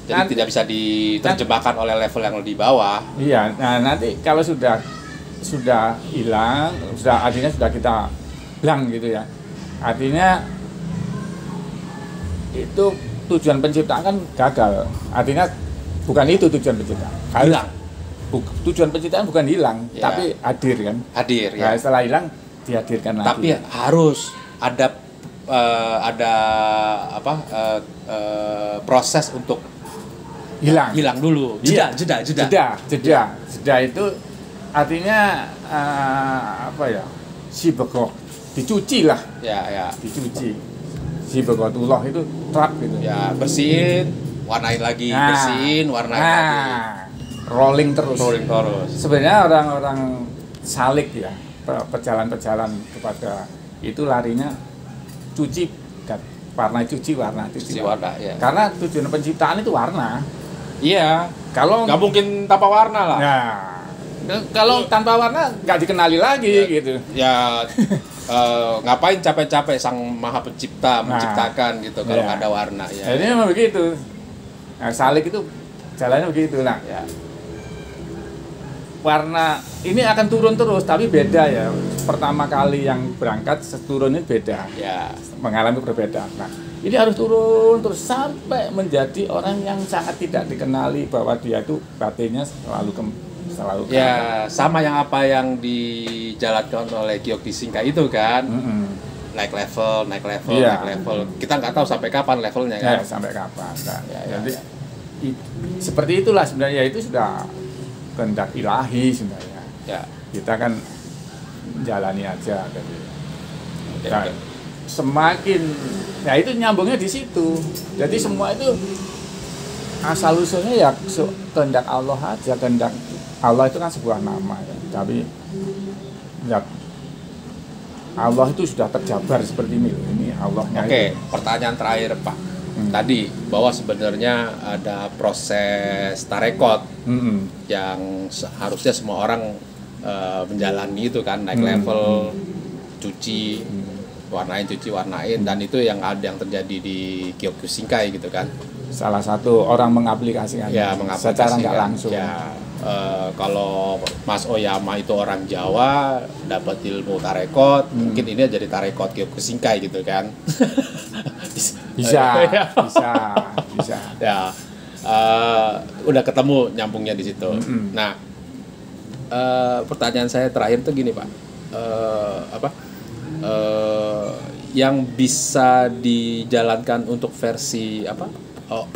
Jadi tidak bisa diterjemahkan oleh level yang di bawah. Iya. Nah, nanti kalau sudah hilang, artinya sudah kita bilang gitu ya. Artinya itu tujuan penciptaan kan gagal. Artinya bukan itu tujuan penciptaan. Hilang. Tujuan penciptaan bukan hilang, Ya. tapi hadir kan. Hadir ya. Nah, setelah hilang dihadirkan lagi. Tapi harus ada proses untuk hilang dulu. Iya. Jeda itu artinya sibego, dicuci lah. Ya. Dicuci. Sibegotullah itu trap gitu. Ya, bersihin, warnain lagi, bersihin, warnain lagi. Rolling terus. Sebenarnya orang-orang salik ya, pejalan-pejalan kepada itu larinya cuci warna, ya. Karena tujuan penciptaan itu warna. Iya. Kalau nggak mungkin tanpa warna lah. Nah, kalau tanpa warna nggak dikenali lagi gitu. Ya, ngapain capek-capek sang maha pencipta menciptakan gitu kalau nggak ada warna ya. Ini memang begitu. Nah, salik itu jalannya begitu lah. Ya. warna ini akan turun terus, tapi beda ya. Pertama kali yang berangkat turun ini beda, Ya. mengalami perbedaan. Nah, ini harus turun terus sampai menjadi orang yang sangat tidak dikenali bahwa dia itu batinnya selalu Ya, sama yang apa yang dijalankan oleh Giyok Singkai itu kan. Naik level, Iya. naik level. Kita nggak tahu sampai kapan levelnya ya, kan. sampai kapan. Nah, Ya, jadi seperti itulah sebenarnya, itu sudah kehendak ilahi sebenarnya. Ya. Kita kan jalani aja gitu. Oke, Nah, oke. semakin ya itu nyambungnya di situ. Jadi semua itu asal usulnya ya kehendak Allah aja. Kehendak Allah itu kan sebuah nama ya. Tapi ya Allah itu sudah terjabar seperti ini Allahnya. Oke, itu. pertanyaan terakhir Pak. Tadi bahwa sebenarnya ada proses tarekot yang seharusnya semua orang menjalani itu kan, naik level, cuci, warnain, dan itu yang ada yang terjadi di Giyok Singkai gitu kan. Salah satu orang mengaplikasikan Ya, secara nggak langsung. Ya, kalau Mas Oyama itu orang Jawa, dapat ilmu tarekot, mungkin ini jadi tarekot Giyok Singkai gitu kan. Bisa. Ya, udah ketemu nyambungnya di situ. Nah, pertanyaan saya terakhir tuh gini Pak, yang bisa dijalankan untuk versi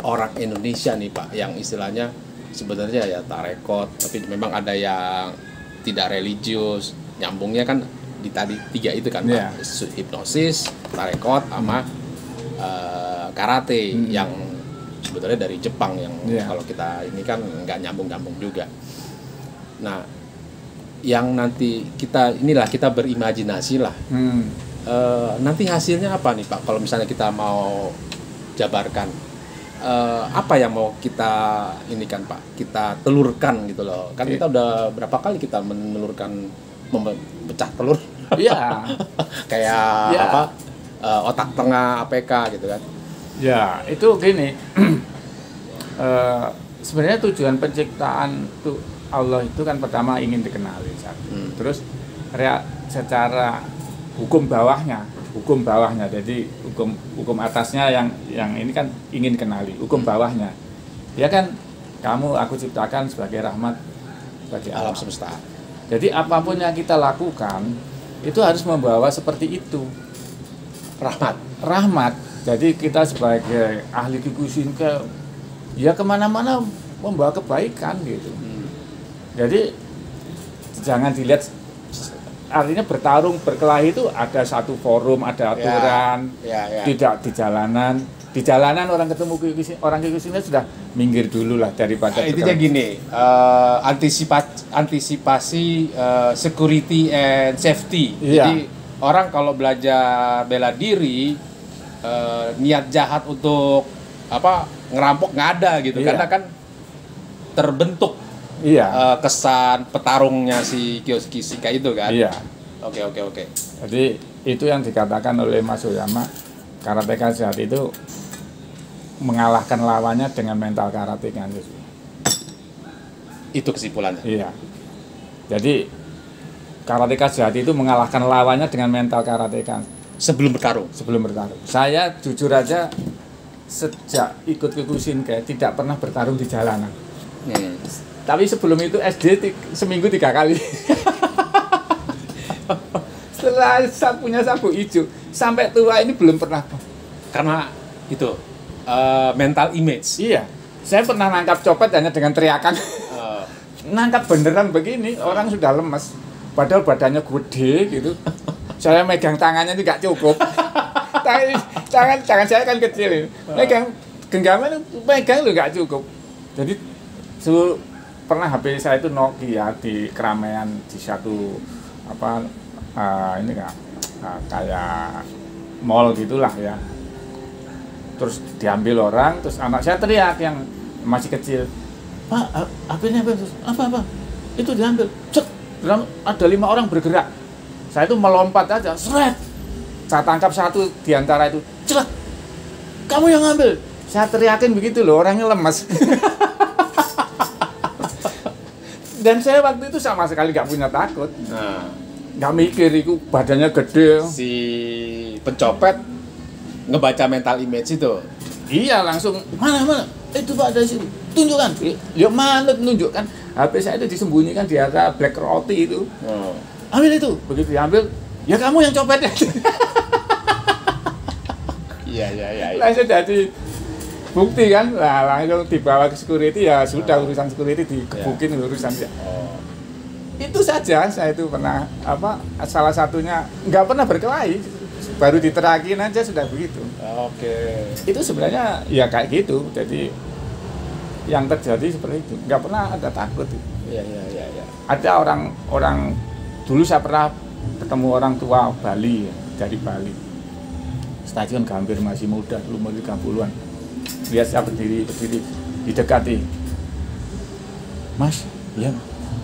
orang Indonesia nih Pak, yang istilahnya sebenarnya ya tarekot, tapi memang ada yang tidak religius, nyambungnya kan di tadi 3 itu kan Pak, hipnosis, tarekot, sama karate yang sebetulnya dari Jepang yang kalau kita ini kan nggak nyambung juga. Nah, yang nanti kita berimajinasi lah. Nanti hasilnya apa nih Pak? Kalau misalnya kita mau jabarkan, apa yang mau kita ini kan Pak? Kita telurkan gitu loh. Kan kita udah berapa kali kita menelurkan, pecah telur? Iya. Kayak otak tengah APK gitu kan. Ya, itu gini. Sebenarnya tujuan penciptaan tuh Allah itu kan pertama ingin dikenali satu. Terus secara hukum bawahnya. Jadi hukum atasnya yang ini kan ingin kenali. Hukum bawahnya. Ya kan aku ciptakan sebagai rahmat bagi alam semesta. Jadi apapun yang kita lakukan itu harus membawa seperti itu. Rahmat. Jadi kita sebagai ahli Giyok Singkai ya kemana-mana membawa kebaikan gitu. Jadi jangan dilihat, artinya berkelahi itu ada satu forum, ada aturan, tidak di jalanan. Di jalanan orang ketemu orang Giyok Singkai sudah minggir dulu lah daripada. Intinya gini, antisipasi security and safety. Jadi orang kalau belajar bela diri, niat jahat untuk ngerampok nggak ada gitu, karena kan terbentuk kesan petarungnya si Giyok Singkai itu kan. Oke. Jadi itu yang dikatakan oleh Mas Oyama, karateka sejati itu mengalahkan lawannya dengan mental karateka. Itu kesimpulannya. Iya. Jadi karateka sejati itu mengalahkan lawannya dengan mental karateka sebelum bertarung. Saya jujur aja sejak ikut Giyok Singkai tidak pernah bertarung di jalanan. Tapi sebelum itu SD seminggu 3 kali. Setelah saya punya sabu hijau sampai tua ini belum pernah. Karena itu mental image. Iya. Saya pernah nangkap copet hanya dengan teriakan. Nangkap beneran begini orang sudah lemes. Padahal badannya gede gitu. Saya megang tangannya juga cukup. Tangan saya kan kecil. Megang genggaman megang lu nggak cukup. Jadi pernah HP saya itu Nokia di keramaian di satu kayak mall gitulah ya. Terus diambil orang, terus anak saya teriak yang masih kecil, "Pak, HP-nya apa? Itu diambil." Cek, ada 5 orang bergerak. Saya itu melompat aja, seret. Saya tangkap satu di antara itu, "Celak, kamu yang ngambil." Saya teriakin begitu loh, orangnya lemas. Dan saya waktu itu sama sekali nggak punya takut, Nah, nggak mikir itu badannya gede. si pencopet ngebaca mental image itu. Iya langsung mana itu Pak ada sini tunjukkan. Ya mana tunjukkan. HP saya itu disembunyikan di atas black roti itu. Oh. Ambil itu, begitu diambil, ya kamu yang copet ya. Iya. Langsung jadi bukti kan, lah langsung dibawa ke security ya sudah urusan security dikebukin urusan ya. Oh. Itu saja saya itu pernah salah satunya nggak pernah berkelahi, baru diterakin aja sudah begitu. Oke. Itu sebenarnya ya kayak gitu, jadi yang terjadi seperti itu, nggak pernah ada takut. Iya. Ada orang dulu saya pernah ketemu orang tua Bali ya, dari Bali. Stasiun Gambir masih muda, dulu umur 30-an. Lihat saya berdiri didekati. Mas, ya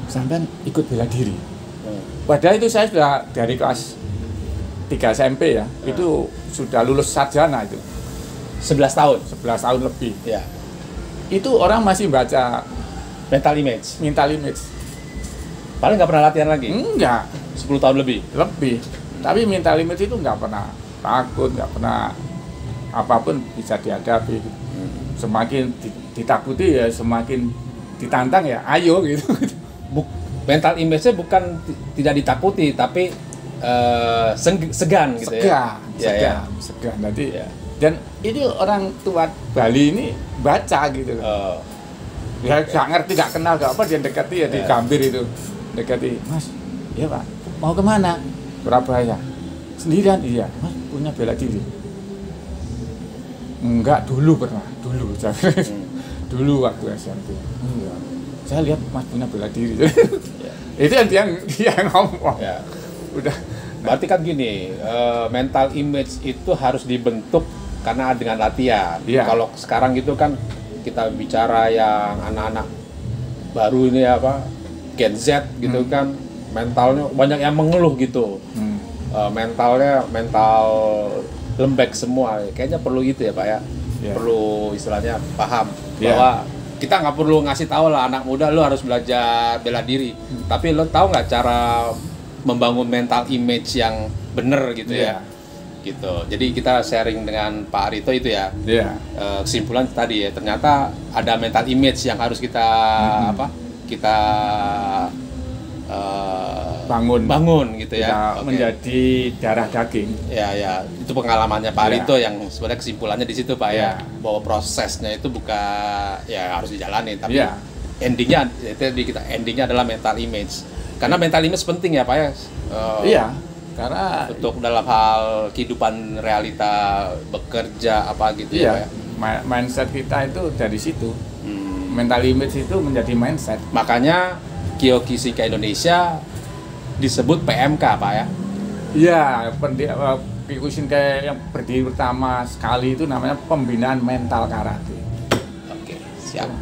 sampean ikut bela diri. Padahal itu saya sudah dari kelas 3 SMP ya, itu sudah lulus sarjana itu. 11 tahun. 11 tahun lebih. Ya. Itu orang masih baca Mental image. mental image. Paling nggak pernah latihan lagi. Enggak, 10 tahun lebih. tapi mental image itu nggak pernah takut, nggak pernah apapun bisa dihadapi. Semakin ditakuti ya semakin ditantang ya ayo gitu. Mental image-nya bukan tidak ditakuti tapi segan gitu ya. Segan nanti. Ya. Dan ini orang tua Bali ini baca gitu. Ya nggak ngerti, nggak kenal, nggak apa, dia dekati ya di Gambir itu. Dekati, Mas, iya Pak, mau kemana? Surabaya. Sendirian? Iya. Mas, punya bela diri? Enggak, dulu pernah. Dulu waktu SMP. Enggak. Saya lihat Mas punya bela diri. Itu yang dia ngomong. Ya. Udah. Berarti kan gini, mental image itu harus dibentuk karena dengan latihan. Iya. Kalau sekarang gitu kan kita bicara yang anak-anak baru ini Gen Z gitu kan, mentalnya banyak yang mengeluh gitu. Mental lembek semua. Kayaknya perlu gitu ya Pak ya. Yeah. Perlu istilahnya paham Yeah. bahwa kita nggak perlu ngasih tahu lah anak muda lu harus belajar bela diri. Tapi lo tahu nggak cara membangun mental image yang bener gitu ya. Gitu. Jadi kita sharing dengan Pak Arito itu ya. Iya. Kesimpulan tadi ya, ternyata ada mental image yang harus kita kita bangun gitu ya. Oke. Menjadi darah daging. Ya, itu pengalamannya Pak Arito yang sebenarnya kesimpulannya di situ Pak ya, bahwa prosesnya itu bukan ya harus dijalani tapi endingnya adalah mental image. Karena mental image penting ya Pak ya. Iya, karena untuk dalam hal kehidupan realita bekerja apa gitu ya Pak ya. Mindset kita itu dari situ. Mental image itu menjadi mindset. Makanya Kyoki Shinkai Indonesia disebut PMK Pak ya. Iya, Kyoki Shinkai yang berdiri pertama sekali itu namanya Pembinaan Mental Karate. Oke, siap.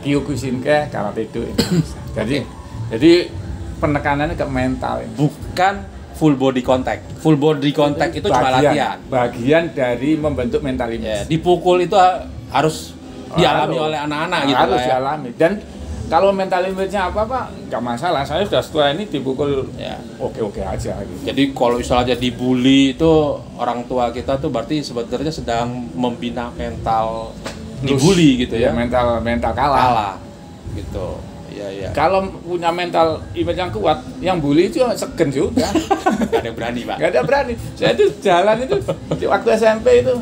Kyoki Shinkai Karate Do Indonesia. Jadi penekanannya ke mental. Bukan full body contact. Full body contact itu cuma latihan. Bagian dari membentuk mental image. Ya, dipukul itu harus dialami oleh anak-anak gitu. Harus dialami. Dan kalau mental image-nya apa-apa, nggak masalah. Saya sudah setelah ini dipukul, ya oke-oke aja. Gitu. Jadi kalau misalnya dibully itu orang tua kita tuh berarti sebenarnya sedang membina mental dibully gitu ya. Mental kalah. Gitu. Iya. Kalau punya mental image yang kuat, yang bully itu segen juga. Gak ada yang berani Pak. Gak ada berani. Saya itu jalan itu waktu SMP itu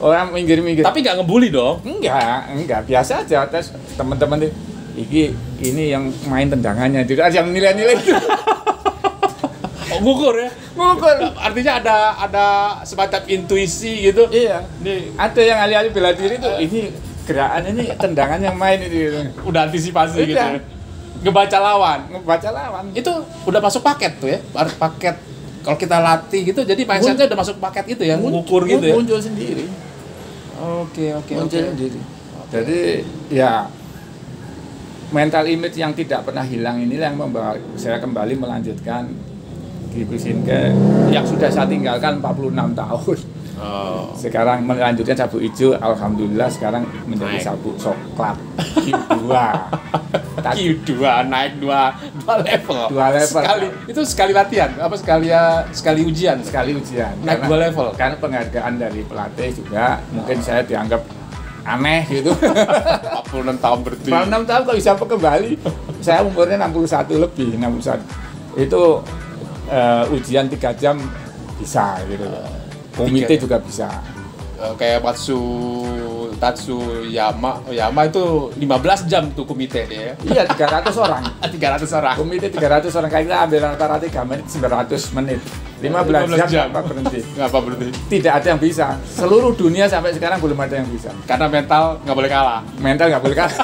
orang minggir-minggir. Tapi nggak ngebully dong? Enggak, biasa aja. Terus teman-teman itu, ini yang main tendangannya, tidak yang nilai-nilai itu. Ngukur ya? Ngukur. Artinya ada semacam intuisi gitu. Iya. Nih, ada yang alih-alih bela diri tuh, ini gerakan ini tendangan yang main itu. Udah antisipasi gitu. Udah. Ngebaca lawan. Itu udah masuk paket tuh ya. Paket kalau kita latih gitu, jadi mindsetnya udah masuk paket itu ya, mengukur gitu ya. Muncul sendiri. Oke. Sendiri. Jadi ya mental image yang tidak pernah hilang inilah yang membawa saya kembali melanjutkan Kyoki Shinkai yang sudah saya tinggalkan 46 tahun. Sekarang melanjutkan sabuk hijau, alhamdulillah sekarang menjadi sabuk Sogo. Club Q2. Q2 naik dua level. Itu sekali latihan apa sekali ujian? Sekali ujian. Naik 2 level. Karena penghargaan dari pelatih juga mungkin saya dianggap aneh gitu. 46 tahun berarti. 46 tahun kok bisa kembali. Saya umurnya 61 lebih, 61. Itu ujian 3 jam bisa gitu. Komite juga bisa. Kayak Tatsuyama itu 15 jam tuh komite dia. Iya, 300 orang. 300 orang. Komite 300 orang, kayak kita ambil rata-rata 3 menit 900 menit. 15 jam apa berhenti? Ngapa berhenti? Tidak ada yang bisa. Seluruh dunia sampai sekarang belum ada yang bisa. Karena mental nggak boleh kalah. Mental nggak boleh kalah.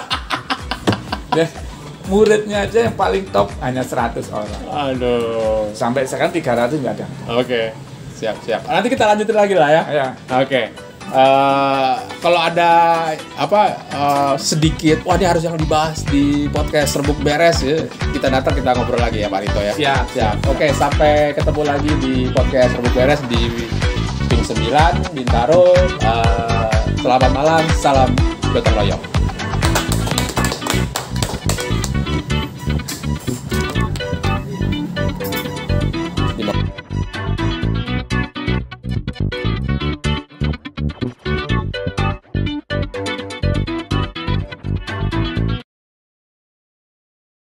Ya, muridnya aja yang paling top hanya 100 orang. Aduh. Sampai sekarang 300 nggak ada. Oke. Siap. Nanti kita lanjutin lagi lah ya. Ya. Oke. Kalau ada sedikit, wah ini harus yang dibahas di podcast Serbuk Beres ya. Kita datang, kita ngobrol lagi ya Pak Rinto ya. Siap. Oke, sampai ketemu lagi di podcast Serbuk Beres di Ping 9 Bintaro. Selamat malam, salam gotong royong.